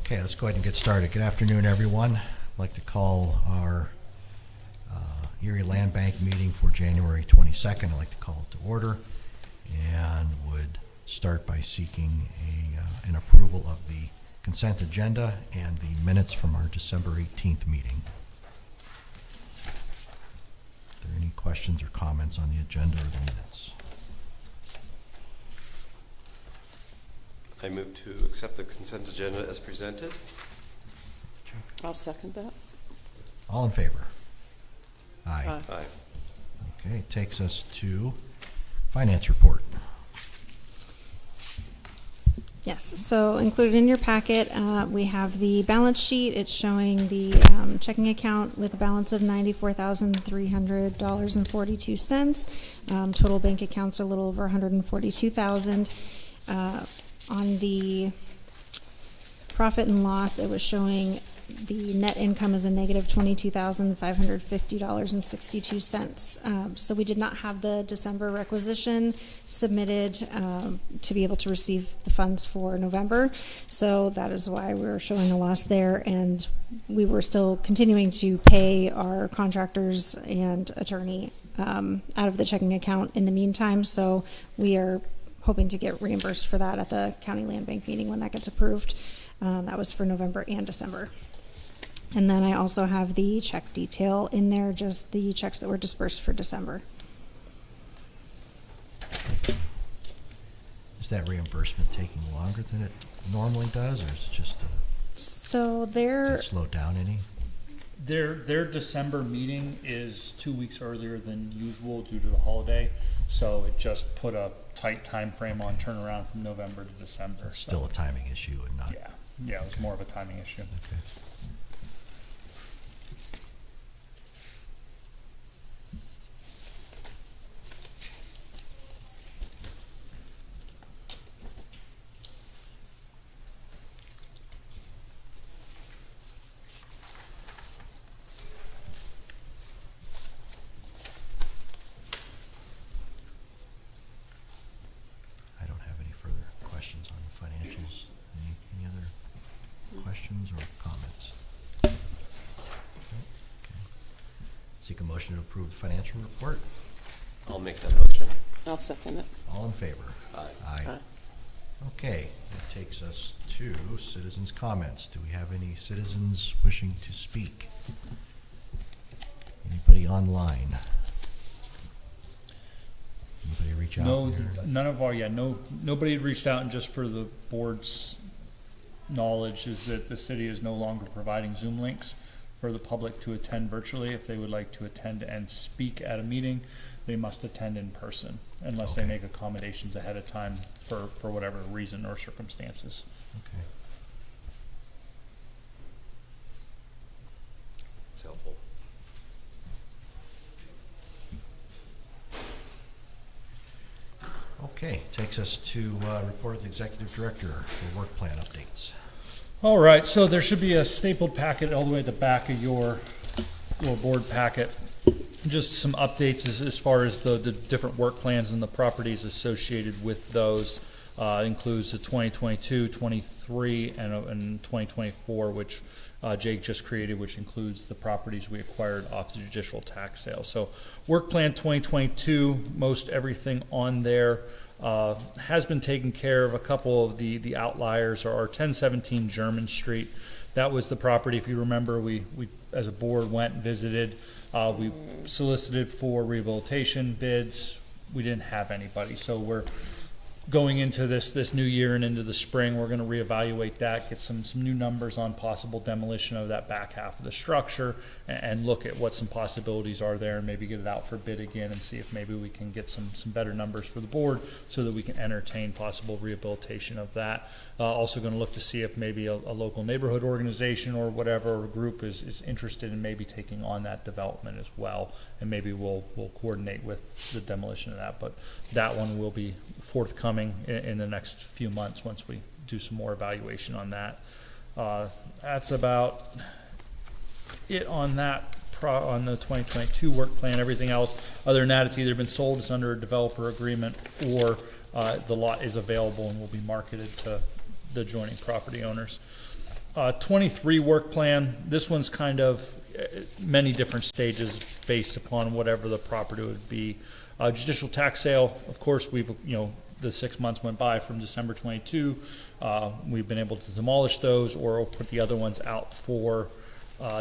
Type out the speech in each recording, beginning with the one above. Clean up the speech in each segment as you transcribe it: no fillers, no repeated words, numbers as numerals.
Okay, let's go ahead and get started. Good afternoon, everyone. I'd like to call our Erie Land Bank meeting for January 22nd. I'd like to call it to order and would start by seeking an approval of the consent agenda and the minutes from our December 18th meeting. Are there any questions or comments on the agenda or the minutes? I move to accept the consent agenda as presented. I'll second that. All in favor? Aye. Aye. Okay, takes us to finance report. Yes, so included in your packet, we have the balance sheet. It's showing the checking account with a balance of $94,300.42. Total bank accounts are a little over $142,000. On the profit and loss, it was showing the net income is a negative $22,550.62. So we did not have the December requisition submitted to be able to receive the funds for November. So that is why we're showing a loss there. And we were still continuing to pay our contractors and attorney out of the checking account in the meantime. So we are hoping to get reimbursed for that at the county land bank meeting when that gets approved. That was for November and December. And then I also have the check detail in there, just the checks that were dispersed for December. Is that reimbursement taking longer than it normally does, or is it just So does there, it slow down any? Their December meeting is 2 weeks earlier than usual due to the holiday, so it just put a tight time frame on turnaround from November to December. Still a timing issue and not. Yeah, it was more of a timing issue. Okay. I don't have any further questions on the financials. Any other questions or comments? Okay. Seek a motion to approve the financial report. I'll make that motion. I'll second it. All in favor? Aye. Aye. Okay, that takes us to citizens' comments. Do we have any citizens wishing to speak? Anybody online? Anybody reach out? No, here? nobody had reached out, and just for the board's knowledge is that the city is no longer providing Zoom links for the public to attend virtually. If they would like to attend and speak at a meeting, they must attend in person unless they Okay. make accommodations ahead of time for whatever reason or circumstances. Okay. It's helpful. Okay, takes us to report of the executive director for work plan updates. All right, so there should be a stapled packet all the way at the back of your board packet. Just some updates as far as the different work plans and the properties associated with those. Includes the 2022, 23, and 2024, which Jake just created, which includes the properties we acquired off the judicial tax sale. So work plan 2022, most everything on there has been taken care of. A couple of the outliers are our 1017 German Street. That was the property, if you remember, we as a board went and visited. We solicited for rehabilitation bids. We didn't have anybody, so we're going into this new year and into the spring. We're going to reevaluate that, get some new numbers on possible demolition of that back half of the structure, and look at what some possibilities are there, and maybe get it out for bid again and see if maybe we can get some better numbers for the board so that we can entertain possible rehabilitation of that. Also going to look to see if maybe a local neighborhood organization or whatever group is interested in maybe taking on that development as well, and maybe we'll coordinate with the demolition of that. But that one will be forthcoming in the next few months once we do some more evaluation on that. That's about it on that on the 2022 work plan. Everything else other than that, it's either been sold, it's under a developer agreement, or the lot is available and will be marketed to the adjoining property owners. 23 work plan, this one's kind of many different stages based upon whatever the property would be. Judicial tax sale, of course, we've, the 6 months went by from December 22. We've been able to demolish those or put the other ones out for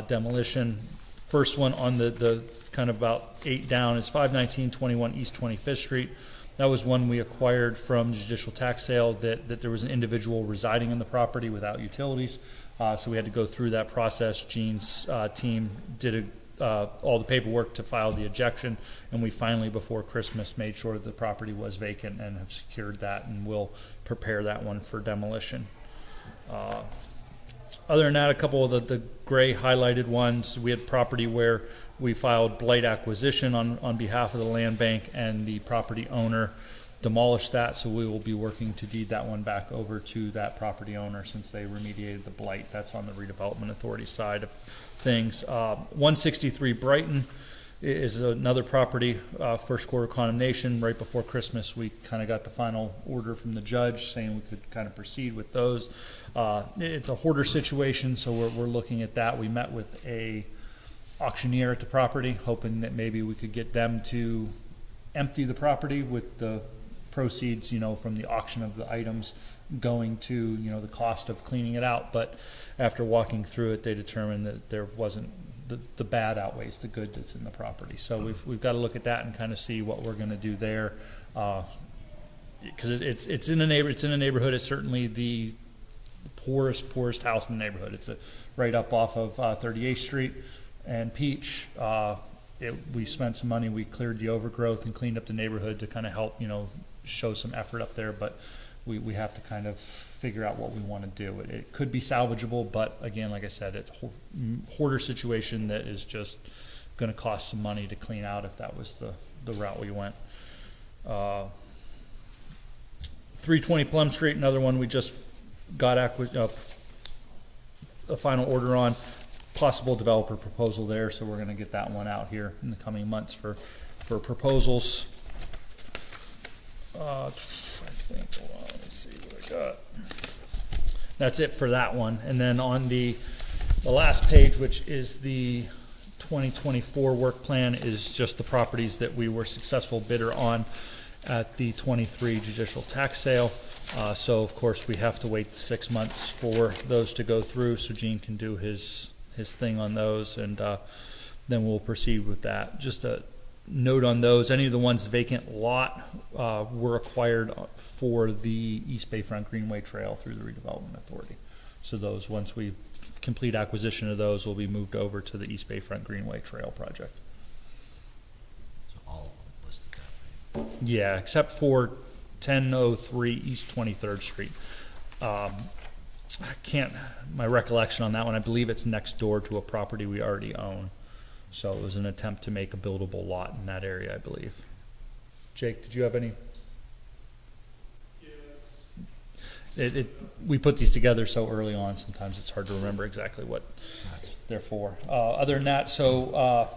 demolition. First one on the kind of about 8 down is 51921 East 25th Street. That was one we acquired from judicial tax sale that there was an individual residing in the property without utilities. So we had to go through that process. Gene's team did all the paperwork to file the ejection, and we finally, before Christmas, made sure the property was vacant and have secured that, and we'll prepare that one for demolition. Other than that, a couple of the gray highlighted ones, we had property where we filed blight acquisition on behalf of the land bank, and the property owner demolished that, so we will be working to deed that one back over to that property owner since they remediated the blight. That's on the redevelopment authority side of things. 163 Brighton is another property, first quarter condemnation. Right before Christmas, we kind of got the final order from the judge saying we could kind of proceed with those. It's a hoarder situation, so we're looking at that. We met with a auctioneer at the property, hoping that maybe we could get them to empty the property with the proceeds, from the auction of the items going to, the cost of cleaning it out. But after walking through it, they determined that there wasn't, the bad outweighs the good that's in the property. So we've got to look at that and kind of see what we're going to do there. Because it's in a neighborhood. It's certainly the poorest house in the neighborhood. It's right up off of 38th Street and Peach. We spent some money. We cleared the overgrowth and cleaned up the neighborhood to kind of help, show some effort up there. But we have to kind of figure out what we want to do. It could be salvageable, but again, like I said, it's a hoarder situation that is just going to cost some money to clean out if that was the route we went. 320 Plum Street, another one we just got a final order on. Possible developer proposal there, so we're going to get that one out here in the coming months for proposals. I think, hold on, let me see what I got. That's it for that one. And then on the last page, which is the 2024 work plan, is just the properties that we were successful bidder on at the 23 judicial tax sale. So of course we have to wait the 6 months for those to go through so Gene can do his thing on those, and then we'll proceed with that. Just a note on those, any of the ones vacant lot were acquired for the East Bayfront Greenway Trail through the redevelopment authority. So those, once we complete acquisition of those, will be moved over to the East Bayfront Greenway Trail project. So all of them listed that way. Yeah, except for 1003 East 23rd Street. My recollection on that one, I believe it's next door to a property we already own. So it was an attempt to make a buildable lot in that area, I believe. Jake, did you have any? Yes. We put these together so early on, sometimes it's hard to remember exactly what they're for. Other than that, so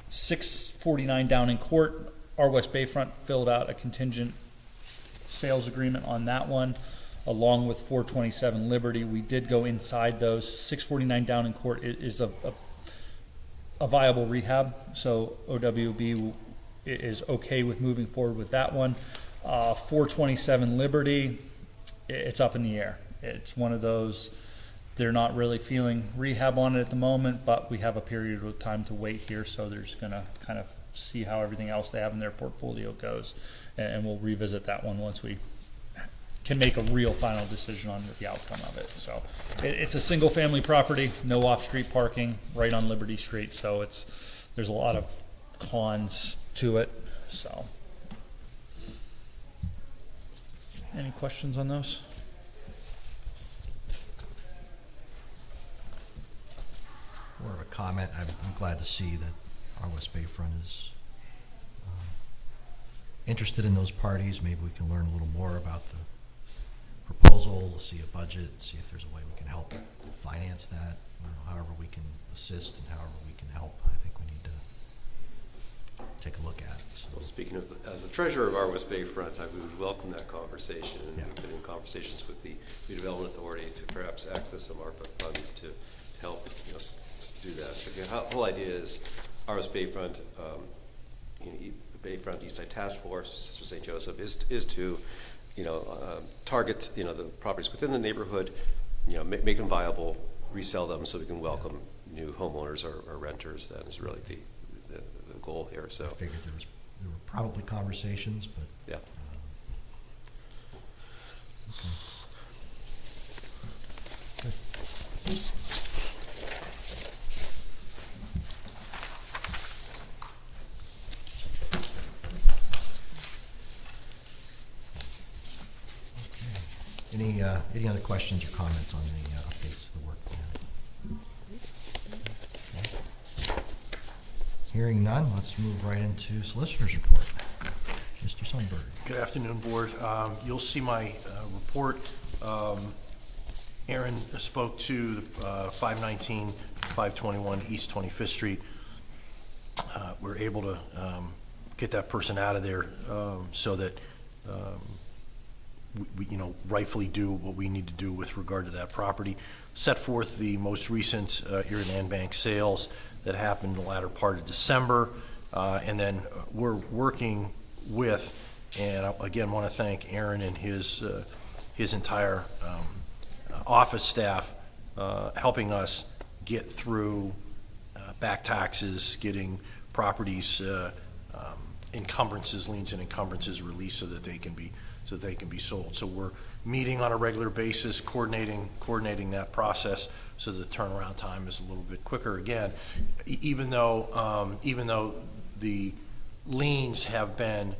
649 Downing Court, our West Bayfront filled out a contingent sales agreement on that one, along with 427 Liberty. We did go inside those. 649 Downing Court is a viable rehab, so OWB is okay with moving forward with that one. 427 Liberty, it's up in the air. It's one of those, they're not really feeling rehab on it at the moment, but we have a period of time to wait here, so they're just going to kind of see how everything else they have in their portfolio goes, and we'll revisit that one once we can make a real final decision on the outcome of it. So it's a single family property, no off-street parking, right on Liberty Street. So there's a lot of cons to it. So any questions on those? More of a comment. I'm glad to see that our West Bayfront is interested in those parties. Maybe we can learn a little more about the proposal, see a budget, see if there's a way we can help finance that, however we can assist and however we can help. I think we need to take a look at. So, Well, speaking of, as the treasurer of our West Bayfront, I would welcome that conversation. And Yeah. we've been in conversations with the redevelopment authority to perhaps access some ARPA funds to help, do that. Because the whole idea is our West Bayfront, the Bayfront East Side Task Force, Sister St. Joseph, is to, target, the properties within the neighborhood, make them viable, resell them so we can welcome new homeowners or renters. That is really the goal here. So I figured there were probably conversations, but yeah. okay. Good. Any other questions or comments on the updates to the work plan? Okay. Hearing none, let's move right into solicitor's report. Mr. Sundberg. Good afternoon, Board. You'll see my report. Aaron spoke to the 519, 521 East 25th Street. We're able to get that person out of there so that we rightfully do what we need to do with regard to that property. Set forth the most recent Erie Land Bank sales that happened in the latter part of December, and then we're working with, and I again want to thank Aaron and his entire office staff helping us get through back taxes, getting properties encumbrances, liens and encumbrances released so that they can be sold. So we're meeting on a regular basis, coordinating that process so the turnaround time is a little bit quicker. Again, even though the liens have been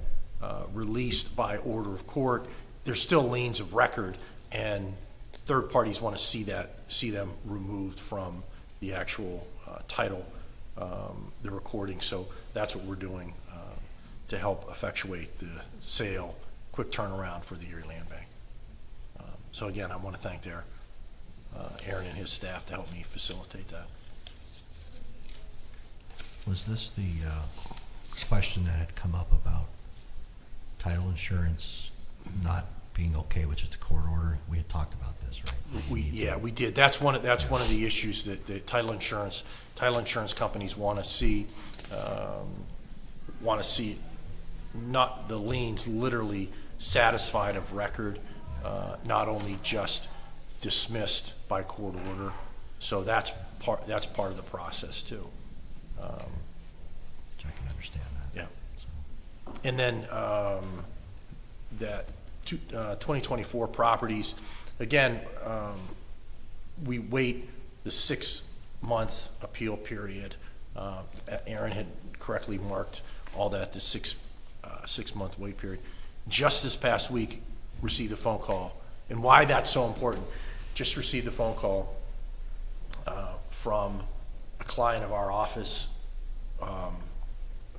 released by order of court, there's still liens of record, and third parties want to see them removed from the actual title, the recording. So that's what we're doing to help effectuate the sale, quick turnaround for the Erie Land Bank. So again, I want to thank Aaron and his staff to help me facilitate that. Was this the question that had come up about title insurance not being okay, which is a court order? We had talked about this, right? We did. That's one of the issues that the title insurance companies want to see. Not the liens literally satisfied of record, not only just dismissed by court order. So that's part of the process too. Which I can understand that. Yeah. So, And then that 2024 properties, again, we wait the 6-month appeal period. Aaron had correctly marked all that, the 6-month wait period. Just this past week, received a phone call. And why that's so important, just received a phone call from a client of our office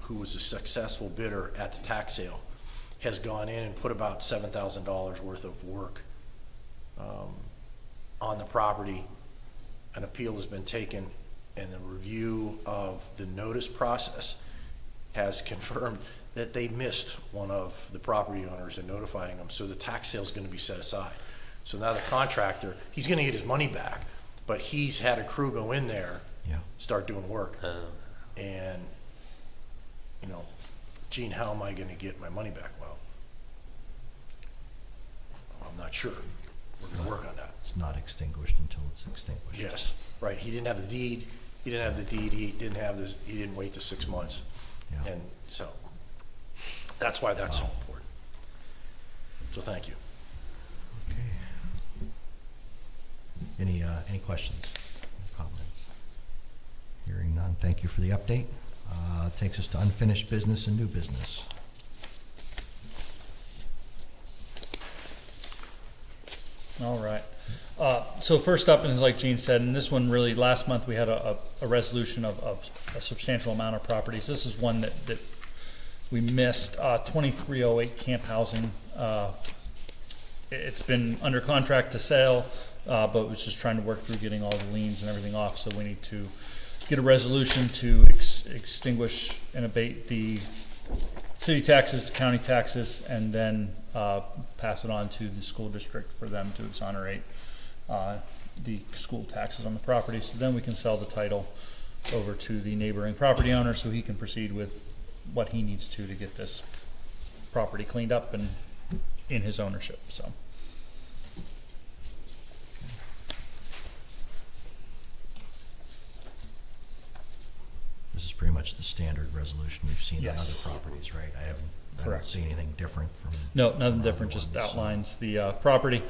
who was a successful bidder at the tax sale, has gone in and put about $7,000 worth of work on the property. An appeal has been taken, and the review of the notice process has confirmed that they missed one of the property owners in notifying them, so the tax sale is going to be set aside. So now the contractor, he's going to get his money back, but he's had a crew go in there, yeah. start doing work. And, Gene, how am I going to get my money back? Well, I'm not sure. We're going to work on that. It's not extinguished until it's extinguished. Yes, right. He didn't have the deed. He didn't wait the 6 months. Yeah. And so that's why that's so important. So thank you. Okay. Any questions or comments? Hearing none, thank you for the update. Takes us to unfinished business and new business. All right. So first up, and like Gene said, and this one really, last month we had a resolution of a substantial amount of properties. This is one that we missed, 2308 Camp Housing. It's been under contract to sell, but was just trying to work through getting all the liens and everything off, so we need to get a resolution to extinguish and abate the city taxes, county taxes, and then pass it on to the school district for them to exonerate the school taxes on the property. So then we can sell the title over to the neighboring property owner so he can proceed with what he needs to get this property cleaned up and in his ownership. So. This is pretty much the standard resolution we've seen on Yes. other properties, right? I don't Correct. see anything different from. No, nothing from different, other just ones, so. outlines the property,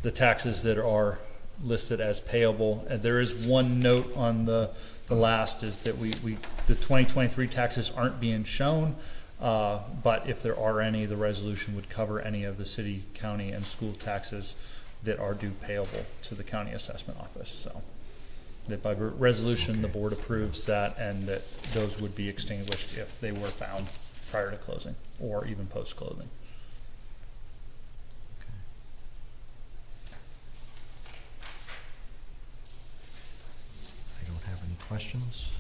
the taxes that are listed as payable. And there is one note on the last is that the 2023 taxes aren't being shown, but if there are any, the resolution would cover any of the city, county, and school taxes that are due payable to the county assessment office. So that by resolution, the board approves that, and that those would be extinguished if they were found prior to closing or even post-closing. I don't have any questions.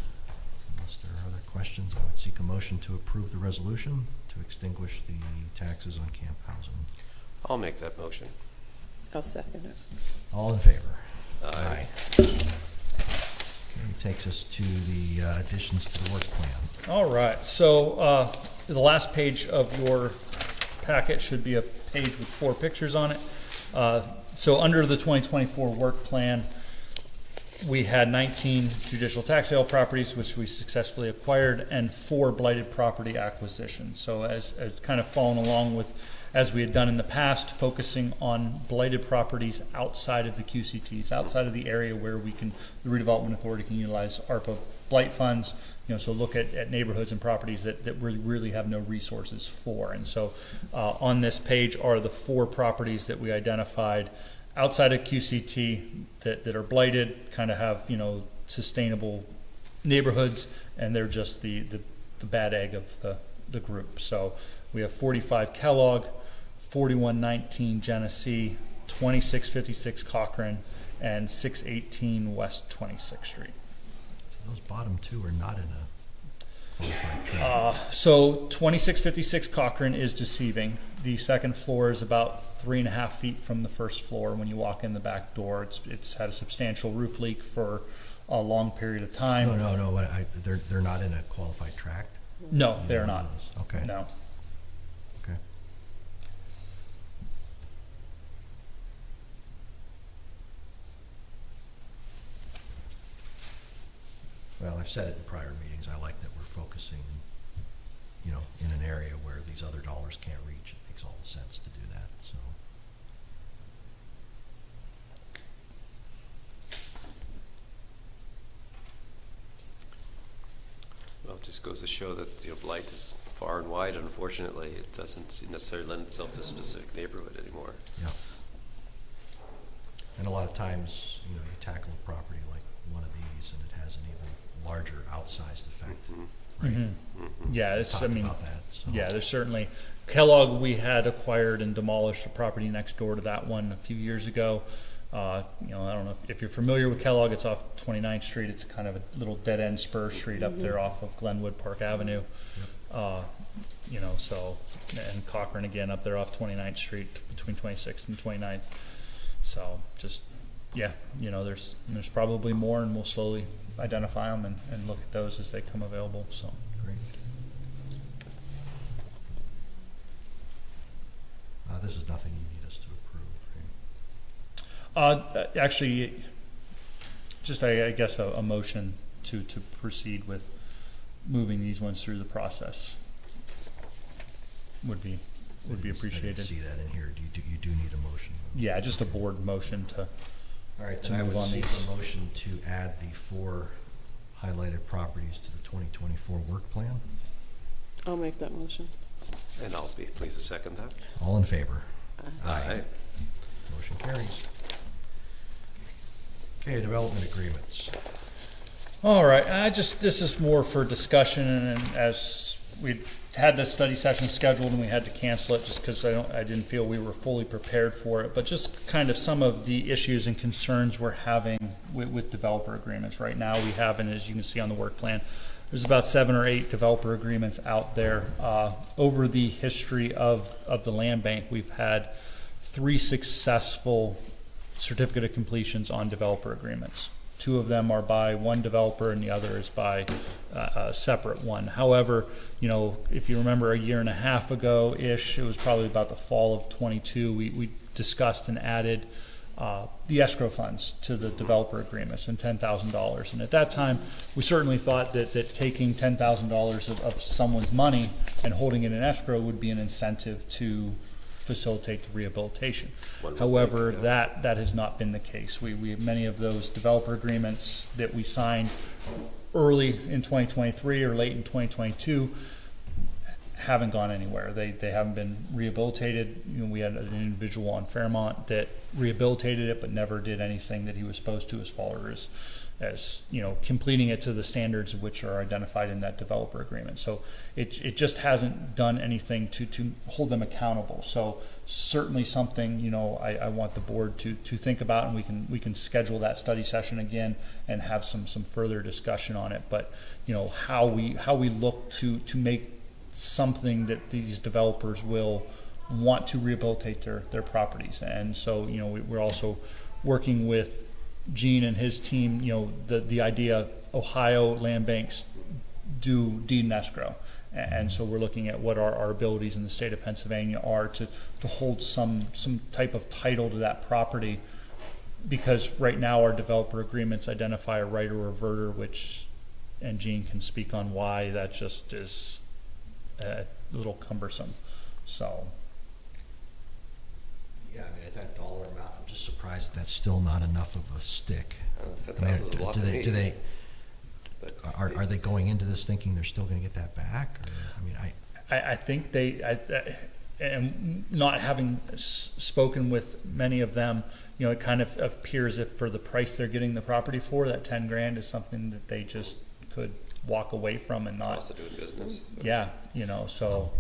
Unless there are other questions, I would seek a motion to approve the resolution to extinguish the taxes on camp housing. I'll make that motion. I'll second it. All in favor? Aye. Okay, takes us to the additions to the work plan. All right, so the last page of your packet should be a page with 4 pictures on it. So under the 2024 work plan, we had 19 judicial tax sale properties, which we successfully acquired, and 4 blighted property acquisitions. So as kind of following along with, as we had done in the past, focusing on blighted properties outside of the QCTs, outside of the area where we can, the redevelopment authority can utilize ARPA blight funds, so look at neighborhoods and properties that we really have no resources for. And so on this page are the 4 properties that we identified outside of QCT that are blighted, kind of have, sustainable neighborhoods, and they're just the bad egg of the group. So we have 45 Kellogg, 4119 Genesee, 2656 Cochrane, and 618 West 26th Street. So those bottom 2 are not in a qualified tract. So 2656 Cochrane is deceiving. The second floor is about 3.5 feet from the first floor. When you walk in the back door, it's had a substantial roof leak for a long period of time. No, they're not in a qualified tract? No, Either they're one not. of those. Okay. No. Okay. Well, I've said it in prior meetings, I like that we're focusing, in an area where these other dollars can't reach. It makes all the sense to do that, so. Well, it just goes to show that, blight is far and wide. Unfortunately, it doesn't necessarily lend itself to a specific neighborhood anymore. Yeah. And a lot of times, you tackle a property like one of these and it has an even larger outsized effect, right? Yeah, We talked about that, so. Yeah, there's certainly, Kellogg, we had acquired and demolished a property next door to that one a few years ago. I don't know if you're familiar with Kellogg, it's off 29th Street. It's kind of a little dead-end spur street up there off of Glenwood Park Avenue. So, and Cochrane again up there off 29th Street between 26th and 29th. So just, there's probably more, and we'll slowly identify them and look at those as they come available, so. Great. This is nothing you need us to approve, right? Actually, just I guess a motion to proceed with moving these ones through the process would be I didn't appreciated. see that in here. You do need a motion. Yeah, just a board motion to. All right, to then I move would on seek these. a motion to add the 4 highlighted properties to the 2024 work plan. I'll make that motion. And I'll be pleased to second that. All in favor? Aye. Motion carries. Okay, development agreements. All right, this is more for discussion, and as we had this study session scheduled and we had to cancel it just because I didn't feel we were fully prepared for it. But just kind of some of the issues and concerns we're having with developer agreements right now. We have, and as you can see on the work plan, there's about 7 or 8 developer agreements out there. Over the history of the land bank, we've had 3 successful certificate of completions on developer agreements. 2 of them are by one developer and the other is by a separate one. However, you know, if you remember a year and a half ago-ish, it was probably about the fall of 22, we discussed and added the escrow funds to the developer agreements and $10,000. And at that time, we certainly thought that taking $10,000 of someone's money and holding it in escrow would be an incentive to facilitate the rehabilitation. However, that has not been the case. We have many of those developer agreements that we signed early in 2023 or late in 2022 haven't gone anywhere. They haven't been rehabilitated. You know, we had an individual on Fairmont that rehabilitated it but never did anything that he was supposed to as far as you know, completing it to the standards which are identified in that developer agreement. So it just hasn't done anything to hold them accountable. So certainly something, you know, I want the board to think about, and we can schedule that study session again and have some further discussion on it. But you know, how we look to make something that these developers will want to rehabilitate their properties. And so, you know, we're also working with Gene and his team, you know, the idea Ohio land banks do deed and escrow. And so we're looking at what our abilities in the state of Pennsylvania are to hold some type of title to that property, because right now our developer agreements identify a right or reverter, which, and Gene can speak on why that just is a little cumbersome. So yeah, I mean, at that dollar amount, I'm just surprised that's still not enough of a stick. 10,000 is a lot to me. Are they going into this thinking they're still going to get that back? Or, I mean, I think and not having spoken with many of them, you know, it kind of appears if for the price they're getting the property for, that 10 grand is something that they just could walk away from and not. Cost of doing business. Yeah, you know, so.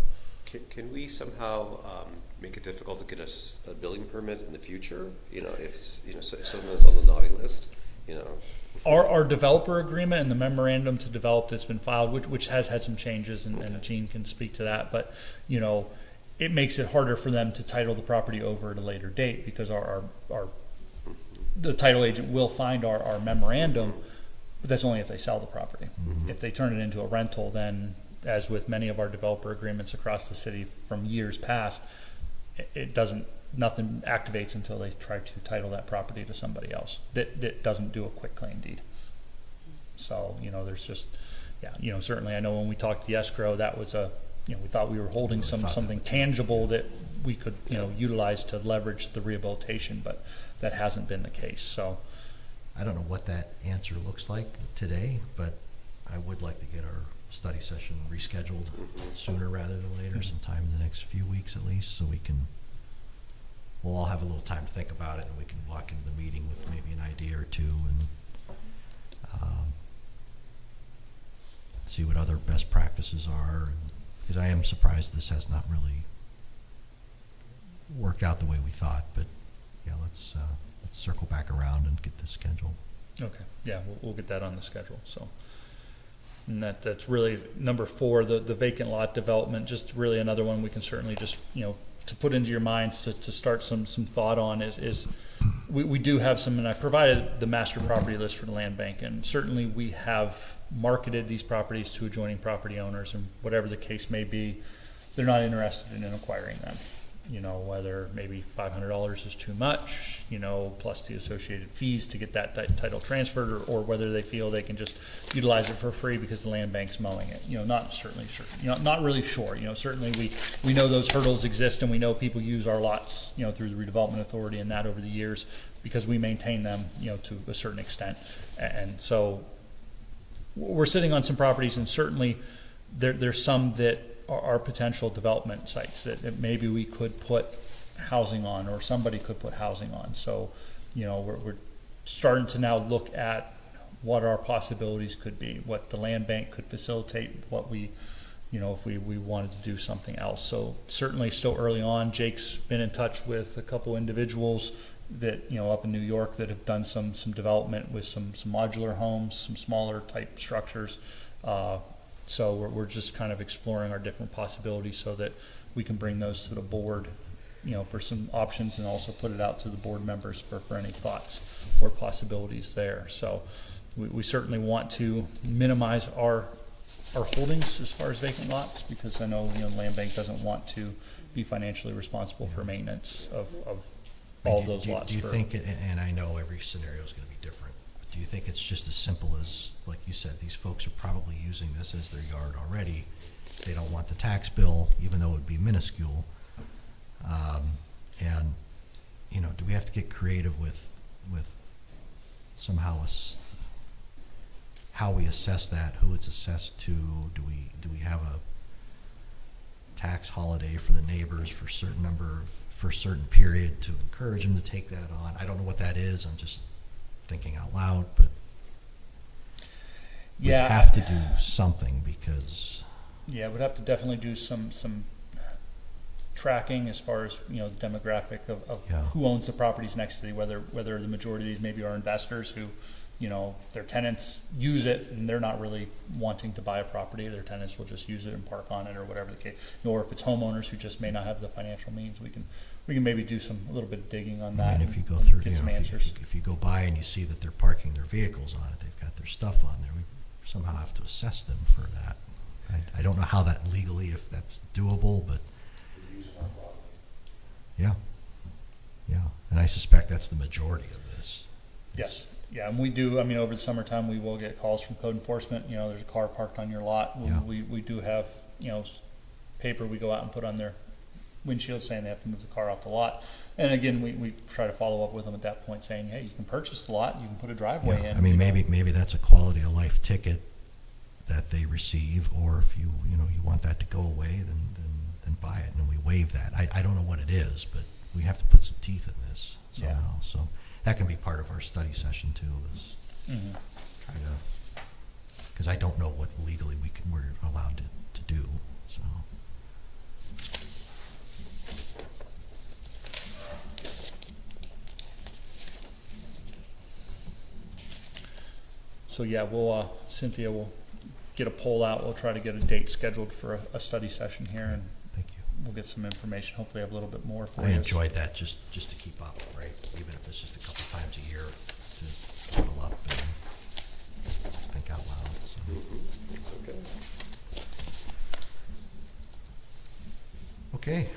Can we somehow make it difficult to get a building permit in the future? You know, if someone's on the naughty list, you know. Our developer agreement and the memorandum to develop that's been filed, which has had some changes, and Gene can speak to that, but you know, it makes it harder for them to title the property over at a later date, because the title agent will find our memorandum, but that's only if they sell the property. Mm-hmm. If they turn it into a rental, then, as with many of our developer agreements across the city from years past, nothing activates until they try to title that property to somebody else that doesn't do a quick claim deed. So, you know, there's just, yeah, you know, certainly I know when we talked to escrow, that was we thought we were holding something tangible that we could, you know, utilize to leverage the rehabilitation, but that hasn't been the case. So I don't know what that answer looks like today, but I would like to get our study session rescheduled sooner rather than later, sometime in the next few weeks at least, so we'll all have a little time to think about it, and we can walk into the meeting with maybe an idea or two, and see what other best practices are. Because I am surprised this has not really worked out the way we thought, but yeah, let's circle back around and get this scheduled. okay, yeah, we'll get that on the schedule. So, and that's really number 4, the vacant lot development. Just really another one we can certainly just, you know, to put into your minds to start some thought on is we do have some, and I provided the master property list for the land bank, and certainly we have marketed these properties to adjoining property owners, and whatever the case may be, they're not interested in acquiring them. You know, whether maybe $500 is too much, you know, plus the associated fees to get that title transferred, or whether they feel they can just utilize it for free because the land bank's mowing it. You know, not certainly sure. You know, not really sure. You know, certainly we know those hurdles exist, and we know people use our lots, you know, through the redevelopment authority and that over the years, because we maintain them, you know, to a certain extent. And so we're sitting on some properties, and certainly there's some that are potential development sites that maybe we could put housing on, or somebody could put housing on. So, you know, we're starting to now look at what our possibilities could be, what the land bank could facilitate, what we if we wanted to do something else. So certainly still early on. Jake's been in touch with a couple individuals that, up in New York that have done some development with some modular homes, some smaller type structures. So we're just kind of exploring our different possibilities so that we can bring those to the board, for some options, and also put it out to the board members for any thoughts or possibilities there. So we certainly want to minimize our holdings as far as vacant lots, because I know, land bank doesn't want to be financially responsible for maintenance of all of those lots. Do you think, and I know every scenario is going to be different, but do you think it's just as simple as, like you said, these folks are probably using this as their yard already? They don't want the tax bill, even though it would be minuscule. And, do we have to get creative with somehow how we assess that, who it's assessed to? Do we have a tax holiday for the neighbors for a certain period to encourage them to take that on? I don't know what that is. I'm just thinking out loud, but we have to do something, because we'd have to definitely do some tracking as far as the demographic of who owns the properties next to whether the majority of these maybe are investors who their tenants use it and they're not really wanting to buy a property. Their tenants will just use it and park on it or whatever the case. Or if it's homeowners who just may not have the financial means, we can maybe do a little bit of digging on that. And if you go through, get some answers. If you go by and you see that they're parking their vehicles on it, they've got their stuff on there, we somehow have to assess them for that. I don't know how that legally, if that's doable, but yeah, and I suspect that's the majority of this. Yes. Yeah, and we do, over the summertime, we will get calls from code enforcement. There's a car parked on your lot. Yeah. We do have, paper we go out and put on their windshield saying they have to move the car off the lot. And again, we try to follow up with them at that point saying, hey, you can purchase the lot, you can put a driveway in. Maybe that's a quality of life ticket that they receive, or if you want that to go away, then buy it and we waive that. I don't know what it is, but we have to put some teeth in this somehow. Yeah. So that can be part of our study session too, is try to, because I don't know what legally we're allowed to do. So yeah, we'll Cynthia will get a poll out. We'll try to get a date scheduled for a study session here, and Thank you. we'll get some information. Hopefully, have a little bit more for I you. enjoyed that just to keep up, right? Even if it's just a couple times a year to huddle up and think out loud. So. It's okay. Okay.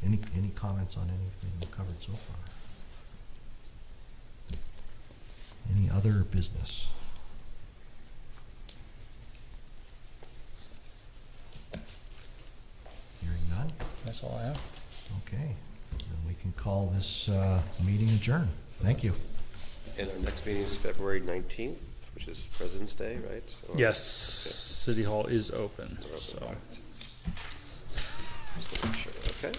Any comments on anything we've covered so far? Any other business? Hearing none? That's all I have. Okay. Then we can call this meeting adjourned. Thank you. And our next meeting is February 19th, which is President's Day, right? Or- Yes, City Hall is open. Okay. So. Just wanna make sure. Okay.